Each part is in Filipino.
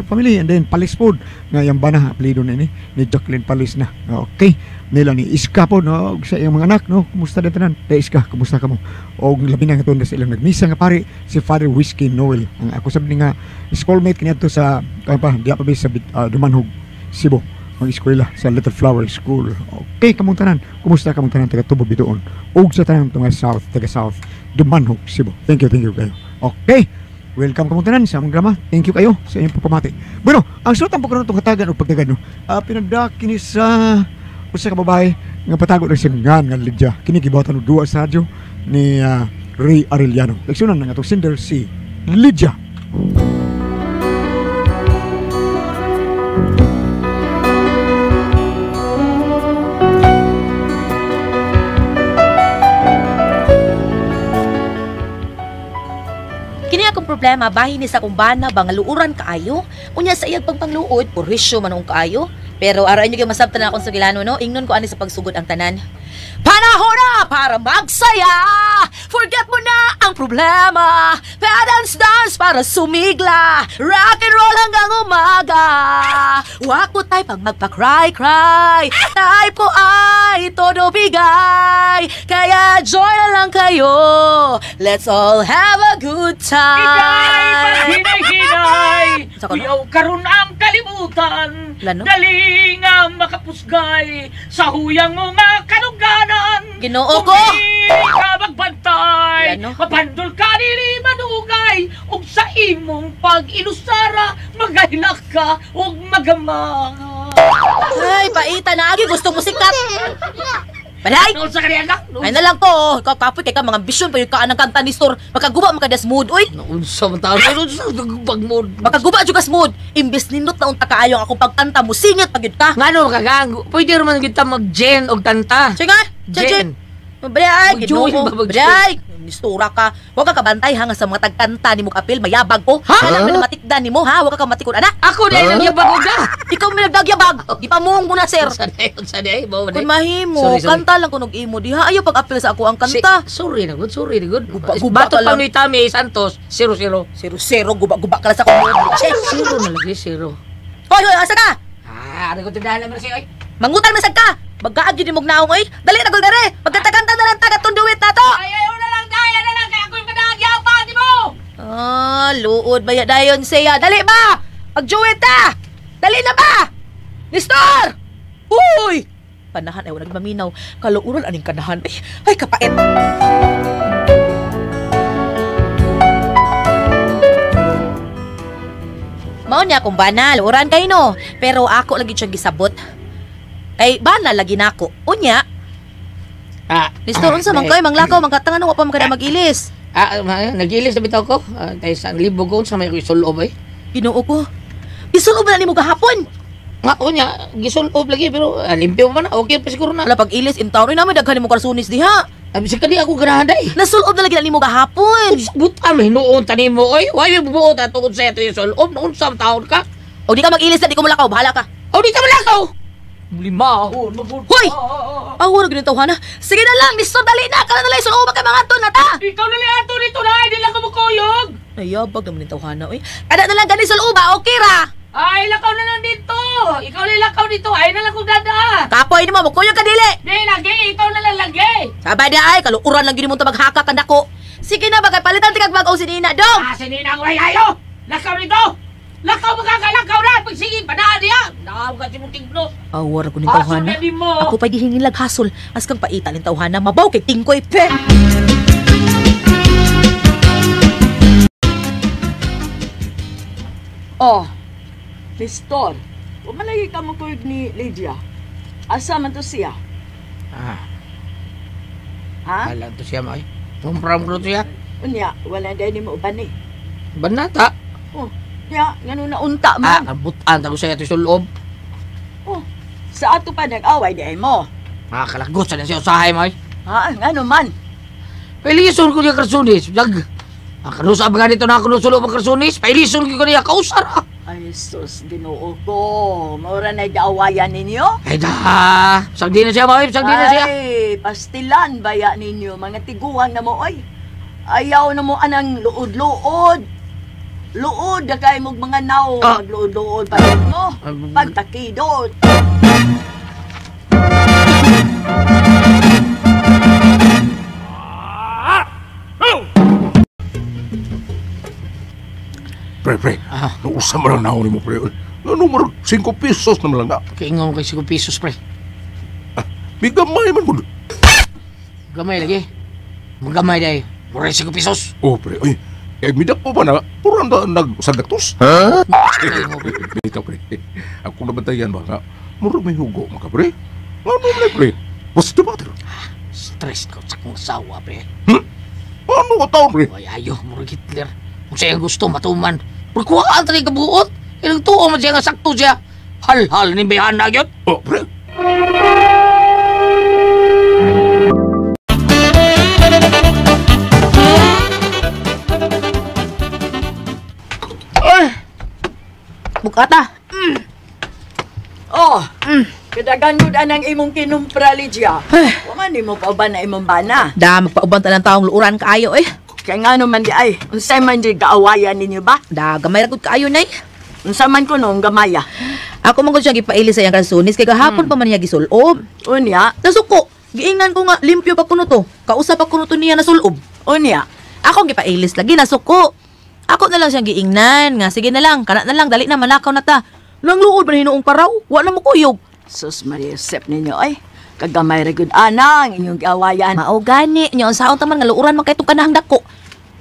family, and then Palis food nga yung bana apelido na ni Jacqueline Palis na. Okay, nila ni Iska po no sa iyang mga anak no, kumusta din tanan? Iska, kumusta ka mo? Og labi na nga sa ilang nagmisa nga pare si Father Whiskey Noel. Ang ako sabi nga schoolmate kaniya to sa diya pa sa Dumanhog, Cebu, ang eskwela sa Little Flower School. Okay, kamong tanan, kumusta kamong tanan taga Tubo Bidoon og sa tanan tunga South, taga South Dumanhog, Cebu. Thank you kayo. Okay, welcome kamong tanan sa among drama. Thank you kayo sa inyong pagpamati. Bueno, ang sultan po karon itong hatagan o pagdagan no, pinagdaki ni sa usa ka babae nga patago ng singan nga Lydia. Kini gibawatan og duwa sa radyo ni Ray Arellano. Leksyonan nga itong sender si Lydia. Problema bahin ni sa kumbana bangaluuran kaayo unya sa iyang pagpangluod purisyo manong kaayo pero araw inyo gyud masabtan na akong sugilano no ingnon ko ani sa pagsugod ang tanan. Panahon na para magsaya, forget mo na ang problema, dance para sumigla, rock and roll hanggang umaga. Wag mo tayo pag magpa-cry type ko ay todo bigay, kaya joy na lang kayo, let's all have a good time. Hinay! Kuyaw karon ang kalimutan, dali nga makapusgay sa huyang mga kanuganan. Ginoo ko! Kung di ka magbantay, mapandol ka nili manugay, ug sa imong pag-ilusara, magahilak ka ug magama. Ay, paita na agi, gusto mo sikat. Balay! Noon sa kaniyaga? Ay na lang ko, ikaw kapoy kay ka mga ambisyon pa yung kaan ng kanta ni Stor. Makaguba makadas mood, uy! Naunsa man tao, naunsa pag-mood. Makaguba juga mood. Imbes nindot na unta kaayong akong pagkanta mo, singit pagid ka. Ngano kagang, pwede naman kita mag-gen og kanta. Sige nga, Jen. Balay, ginoo ko. Balay! Nistura ka. Huwag ka kabantay ha nga sa mga tagkanta ni mo kapil, mayabag ko. Ha? Alam mo na matikdan ni mo ha, huwag ka matikod, anak. Ako na yung nagyabag ka. Ikaw may nagdagyabag. Ipamuong mo na, sir. Sanay. Kung mahimo, kanta lang ko nag-imo diha. Ayaw pag-apil sa ako ang kanta. Sorry na good. Guba Bato ka lang. Panoy Tami Santos, 0-0. 0-0, guba ka lang sa kumod. Zero na lagi, 0. Hoy, asa ka? Ano ko tindahan naman siya, oy. Mangutan masag ka. Magkaag yun yung magnaong, oy. Dali na, gulgare. Pagkanta na lang taga tunduwit na to. Ayaw na lang, kaya na lang. Kaya ako yung managyaw pa, di mo. Luod ba dayon siya? Dali ba? Pagjuwit ta. Dali na ba? Nestor! Uy! Panahan, ay wala maminaw. Kaluuran aning kanahan. Ay, kapait. Mao niya kung banal, uran kayo no. Pero ako lagi siyang gisabot. Ay, banal lagi na ako. Unya. Nestor, unsa man kayo, manglakaw, mangkatangan wa pa man kada mag-ilis. Nag-ilis na bitaw ko. Tayo sa libo ko, sa may isulob ay. Ginoo ko. Isulob na nimo gahapon. Nga, unya, gisulob lagi, pero limpyo man, okay pa siguro na. Wala pag-ilis, intaw rin namin, daghan mo karsunis diha. Bisa ka di ako ganahan day. Nasulob na lagi na nimo gahapon. Buta may noon tanim mo, oy. Huwag yung bubuot at tungkol sa ito yung sulob. Noon sa taon ka. O di ka mag-ilis na, di ko malakaw, bahala ka. O di ka malakaw. Limahon. Hoy! Wala ginatawa na. Sige na lang, Nestor, dali na. Kala na lang, sulob kay mga ato na ta. Ikaw na lang ato dito na, hindi lang kumukuyog. Ayabag naman yung tawhana, oy. Kada na lang, ganin suloba, okay ra. Ay, lakaw na lang dito. Ikaw na lakaw dito. Ay na lang kung dada. Kapoy ni mo, magkuyog ka dili. Di, lagi. Ikaw na lang lagi. Sabay na ay, kaluuran lang gini mo ito maghaka ka nako. Sige na, bagay palitan tigag mag-o si Nina, dong. Sininang way ayo. Lakaw nito. Lakaw magagalakaw na. Pagsige, panaan niya. Nakawag ka si mong tigno. Awar ko ni tawhana. Ako pa dihingin laghasol. As kang paita ni tawhana, mabaw kay tingkoy, pe. Oh, Nestor, umalagi ka mo kuyog ni Lydia. Asa man to siya? Ha? Alam to siya, May. Pumpram ko to siya. Unya, wala dahil ni mo uban eh. Banata. Oh, ya, ngano na unta man. Nabutan ko siya ito sa loob. Oh, sa ato pa nag-away dahil mo. Makakalagot sa na siya usahay, May. Ha, ngano man. Pailison ko niya karsunis. Jag. Kanusa ba nga dito na ako nusulo ng karsunis? Pailison ko niya kausar. Ay, sus, ginoo ko. Maura na gaawayan ninyo? Ay da. Sagdi na siya, May. Sagdi na siya. Ay, pastilan baya ninyo. Mga tiguang na mo, ay. Ayaw na mo anang luod-luod. luod na kay mong mga naw. Ah. Magluod-luod pa rin mo. Pagtakidot. Pre, nausa mo lang naon mo, pre. Ano mo, 5 pesos naman lang nga. Kaingaw kay 5 pesos, pre. Bigamay man mo. Gamay lagi. Magamay dahi. Mura 5 pesos. Oh, pre, ay, midak po ba na, puro anda nagsagatos? Kaya mo, pre. Bita, pre. Ako nabantayan ba nga, mura may hugo mga pre. Ano na, pre? What's the matter? Stress ko sa kong asawa, pre. Ano ka taon, pre? Ay, ayo, mura Hitler. Kung sa'yo gusto, matuman. Pagkuhaan tayo kabuot. Ilang tuo man siya nga sakto siya. Hal-hal ni Behan na yun. Oh, pre. Bukata. Oh, kadagan mo ang imong kinumpra, Lydia. Waman ni mo pa ba na imong bana? Da, magpaubanta ng taong luuran kaayo eh. Kaya nga naman di ay, unsay man di kaawayan ninyo ba? Da, gamay ragod kaayo nay. Unsa man ko nung gamaya. Ako man gud siya gipaili sa iyang kalsonis kay gahapon pa man niya gisulob. Unya, Nasuko. Giingnan ko nga limpyo pa kuno to. Kausap pa kuno to niya nasulob. unya. Ako gipailis lagi nasuko. Ako na lang siyang giingnan nga sige na lang, kana na lang dali na manakaw na ta. Nang luod man hinuong paraw, wa na mo kuyog. Sus Maria Josep ninyo ay. Kagamay ragud anang inyong kaawayan. Mao gani, nya unsaon ta man nga luuran man kay tong kanahang dako.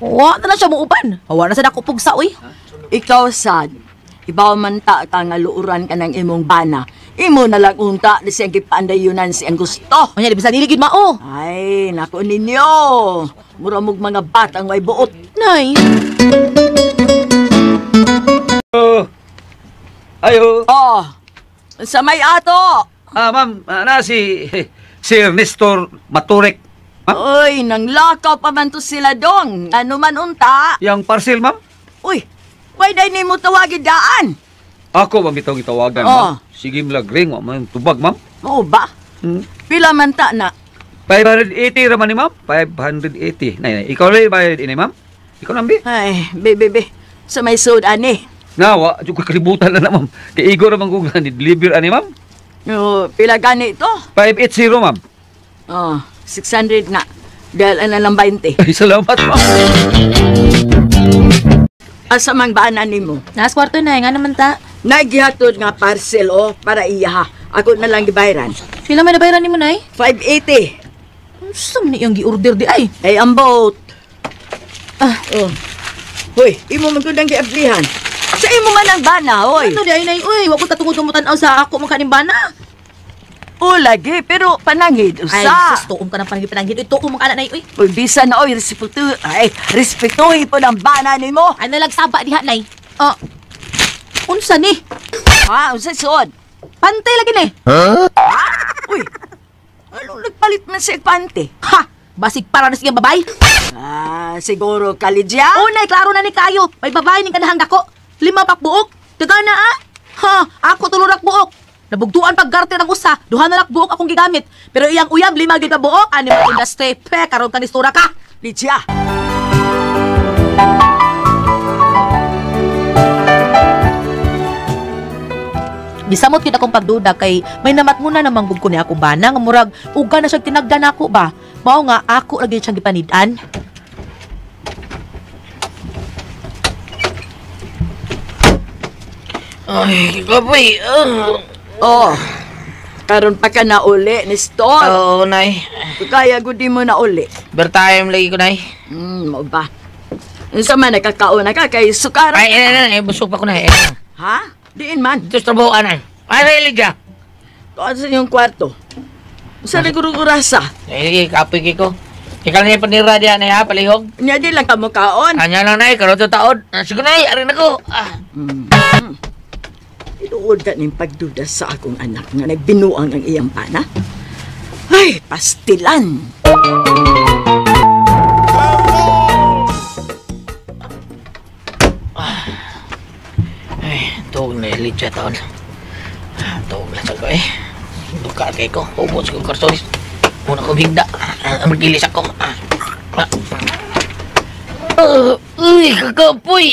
Wa na lang siya muuban. Wa na sa dako pugsa oy. Ikaw sad, ibaw man ta ka nga luuran ka ng imong bana. Imo na lang unta ni siyang gipaandayunan siyang gusto. Unya di bisa dili gid mao. Ay, naku ninyo. Mura mong mga batang may buot. Nay, Ayo. Oh, sa may ato. Ma'am, na si Sir Nestor Maturek. Uy, nang lakaw pa man to sila dong. Ano man unta. Yang parcel, ma'am? Uy, why day ni mo tawagin daan? Ako bang itong itawagan, Oh. ma'am? Sige malagring, wa man tubag, ma'am. Oo ba? Hmm. Pila man ta na? 580 raman ni ma'am. 580. Nay, ikaw rin bayad ini, ma'am? Ikaw nambi? Ay, bebe. Sa may sud ani. Nawa, di ko kalibutan na ma'am. Kay Igor naman ko ni deliver ani, ma'am. Pila gani ito? 580, ma'am. Oh, 600 na. Dahil ano lang 20. Ay, salamat, ma'am. Asa mang baanan ni mo? nas kwarto na nga naman ta. Nagihatod nga parcel oh, para iya ha. Ako na lang gibayaran. Sila may nabayaran nimo nay? 580. Unsa man iyang gi-order di ay? Ay, ambot. Oh. Hoy, imo man kudang giablihan. Sa imo man ang bana, hoy. Ano di ay nay? Uy, wa ko tatungod tumutan-aw sa ako man kanimbana. O, lagi, pero panangid, Ay, usa. sus, tuom ka ng panagipinanggit. Ito ko mga nay, uy. Uy, bisa na, oy, respetuhin po ng bana ni mo. Ay, nalagsaba diha, nay. Oh, unsa ni? Ha, unsa suod? Pantay lagi ni. Uy, ano nagpalit man sa pante? Ha! Basig para na sige babay. Siguro kalidya? Unay, klaro na ni kayo. May babae ni kanahang dako. 5 pakbuok. Daga na, ah. Ha, ako tulurak buok. Nabugtuan paggarte ng usa. Duha na buok akong gigamit. Pero iyang uyab, 5 gid na buok. Ani mo industry. Pe, karon kanistura ka. Lydia. Gisamot kita kong pagduda kay may namat muna namang gud ko ni akong bana nga murag uga na siya tinagdan ako ba. Mao nga ako lagi siyang gipanid-an. Ay, kapoy. Oh, karon pa ka na uli ni Store. Oo, nay. Kaya gudi mo na uli. Bertime lagi ko, nay. Mo ba? Unsa man nakakaon na ka kay sukar? Ay, busog pa ko na. Ha? Diin man. Ito sa trabaho, anay. Ay, Lydia. Tuwa sa inyong kwarto. Sa nagururasa. Ay, kapoy ko. Ikaw na yung panira diyan, nay, ha, palihog. Nya di lang ka mo kaon. Anya lang, nay, karoon ito taon. Sige, nay, arin ako. Iluod ka ning pagduda sa akong anak nga nagbinuang ang iyang pana. Ay, pastilan. Ay, tuwag na yung Lydia taon. Tuwag na sa ko, eh. Buka kay ko. Ubos ko karsonis. Muna ko higda. Magilis ako. Uy, kakapoy.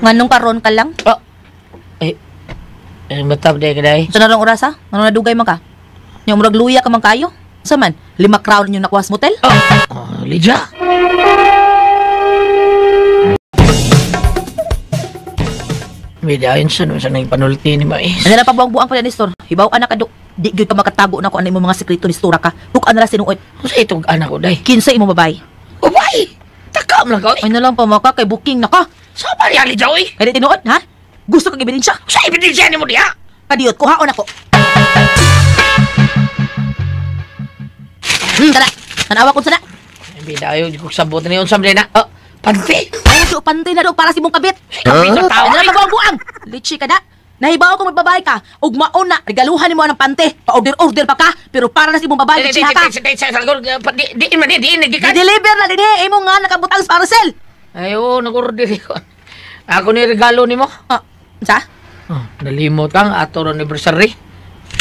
Nganong karon ka lang? Matab day ka day. Sa narong oras ha? Nganong nadugay man ka? Yung murag luya ka man kayo? Saman, 5 crown yung nakuha sa motel? Lydia. May dayon sa nang panulti ni Mais. Ano na pabuang-buang pa ni Store? Hibaw anak ka, di gyud ka makatago na kung ano yung mga sekreto ni Store ka. Bukan na lang sinuot. Sa itong anak ko day. Kinsa imo babae. Ubay! Takam lang ka, Ay na lang pa maka kay booking na ka. Sa pa niya, Lydia, oy? Kaya di tinuot, ha? Gusto kang ebidensya? Sa ebidensya ni mo diya? Kadiyot, kuhaon ako. Tara, tanawa ko sana. May dayon, di ko sabot na yun sa mga na. Panti! Ay, so pantay na daw para si mong kabit. Kapit sa tao, Ano na pabuang-buang? Litsi ka na. Nahibaw ko magbabae ka. Ug maon na, regaluhan mo ng pante. Pa-order-order pa ka, pero para na si mong babae, litsi ha ka. I-deliver na din eh. Imo nga nakabutang sa parcel. Ayo, nag-order ko. Ako ni regalo ni mo. Sa? Nalimot kang ato ng anniversary.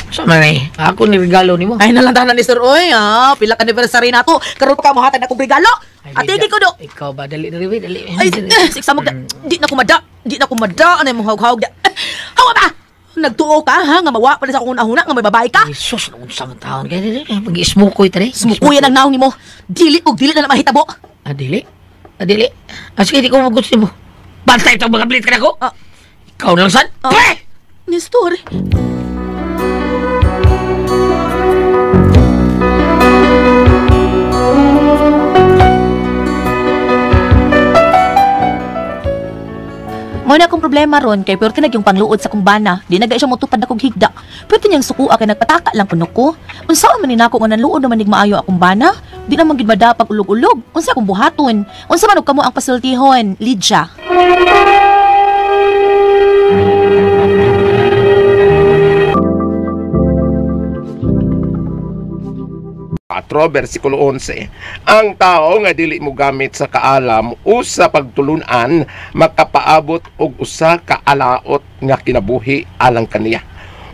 Sama na ako ni regalo ni mo. Ay, nalantahan ni Sir Oy, pila ka anniversary na to. Karoon pa ka muhatag na kong regalo. Atigi ko do. Ikaw ba? Dali, dali. Ay, siksamog na. Di na kumada. Ano yung hawag-hawag na. Hawa ba? Nagtuo ka, ha? Nga mawa pa rin sa akong unahuna, nga may babae ka. Ay, sus, nakunsang taon. Kaya dili, mag-ismukoy tali. Sumukuyan ang naong ni mo. Dili na mahitabo. Dili? Sige, di ko magusto mo. Bantay itong mga blit ka na ko. Ikaw na lang san? Nestor. Muna akong problema ron, kay pero tinag yung pangluod sa kumbana. Di nagay siya motupad akong higda. Pwede niyang sukuha kay nagpataka lang kuno ko. Unsa man ninako nga nanluod naman nig maayo akong bana? Di naman gid madapag ulog-ulog. Unsa akong buhaton? Unsa man og kamo ang pasultihon, Lydia? 4, versikulo 11, ang tao nga dili mo gamit sa kaalam o sa pagtulunan makapaabot og usa ka alaot nga kinabuhi alang kaniya.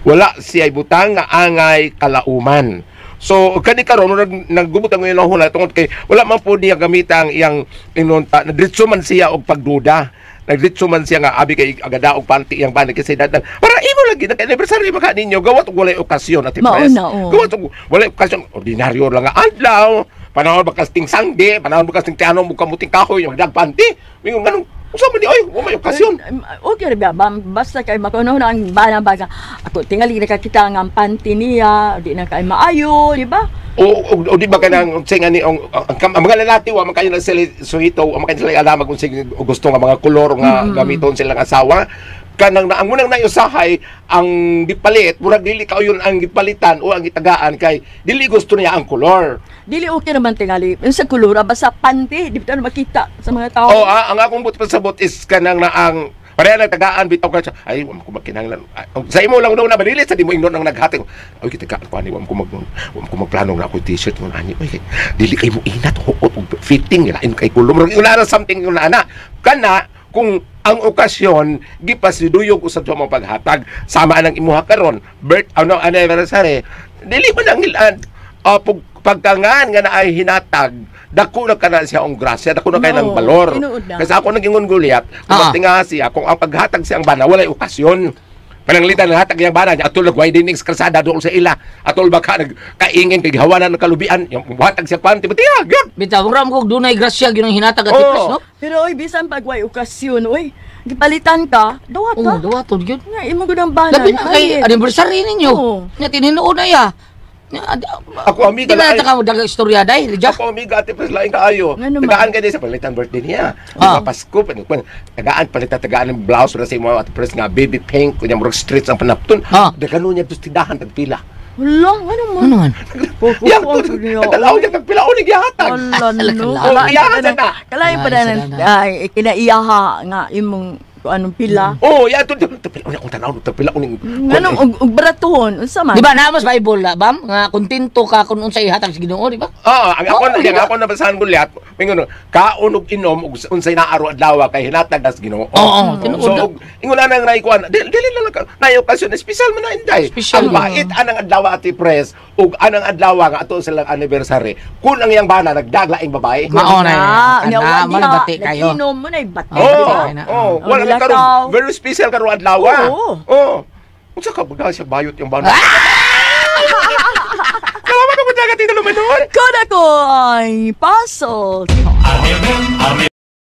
Wala siya'y butang nga angay kalauman. So kani karon naggubot ang ngayon hula tungod kay wala man po niya gamitang iyang inunta, nadritso man siya og pagduda. Nagditso man siya nga abi kay agada og panti iyang bani kasi dadan para imo lagi na anniversary maka ninyo gawat og walay okasyon at press. Gawat og walay okasyon ordinaryo lang nga adlaw. Panahon ba kasting sangge, panahon ba kasting tiano mo kamuting kahoy yung dagpanti. Mingon ganun. Usa man di oy, may okasyon. Okay ba, basta kay makuno na ang bana baga. Ako tingali na kakita nga ang panty niya, di na kay maayo, di ba? O di ba kanang singa ni ang mga lalaki wa man kayo na sila suhito, wa man kayo sila alam kung sige gusto nga mga kolor nga gamiton silang asawa. Kanang ang munang naiusahay ang gipalit, murag dili ka yun ang gipalitan o ang gitagaan kay dili gusto niya ang kolor. Dili okay naman tingali. Sa kulura basta panty, di ba makita sa mga tao. Ang akong pasabot is kanang na ang pareha ng tagaan bitaw ka siya. Ay, wam ko magkinahanglan. Sa imo lang daw na badili sa di mo ingnon ang naghatag. Ay, kitagaan ko ani wam ko magplano na ako t-shirt mo ani. Ay, dili kay mo inat huot fitting nila in kay kulom. Wala something yung ana. Kana kung ang okasyon gipasiduyog usab sa mga paghatag sama nang imuha karon anniversary dili man ang ilan pagkangan nga naay hinatag dako na kana siya ang grasya dako na kay ng balor kasi ako nagingon gulyat kung nga siya kung ang paghatag siya ang bana walay okasyon pananglitan ng hatag yang bana niya atol nagwidening sa kalsada dool sa ila atol baka nagkaingin kay hawanan ng kalubian yung hatag siya kwanti batiya gyud bitaw ram ko dunay grasya gyud ang hinatag at tipres no pero oy bisan pag way okasyon oy gipalitan ka dawata dawaton gyud nga imo gud ang bana labi na kay anniversary ninyo nya tinuod na ya ako amiga na ta ka dagang istorya day Lydia ako amiga ate pres lain kaayo tagaan ka din sa palitan birthday niya Pasko tagaan tagaan ng blouse na sa imo ate pres nga baby pink kunya murag streets ang panapton dagano niya dos tindahan tagpila Hala, ano man? Yang kadalaw niya tagpila unig yahatag Kalain pa na kinaiyaha nga imong Kung anong pila. Oh, ya to pila unya kung tanaw to pila uning. Anong og baratuhon? Unsa man? Di ba namas Bible bam nga kontento ka kun unsay ihatag sa Ginoo, di ba? Ang ako nabasahan ko lihat, mingon kaon og inom ug unsay naaro adlaw kay hinatag as Ginoo. Oo, So ingon na nang naikuan, dili lang na okasyon special man na inday. Special. Ang bait anang adlaw ati pres ug anang adlaw nga ato silang anniversary. Kun ang iyang bana nagdaglaing babae. Mao na nya ana mo na bati kayo. Inom mo na bati. Wala na karon very special karon adlaw. Oo. Unsa ka baga siya bayot yung bana? Salamat ko dagat ito lumanon. Koda ko ay pasok.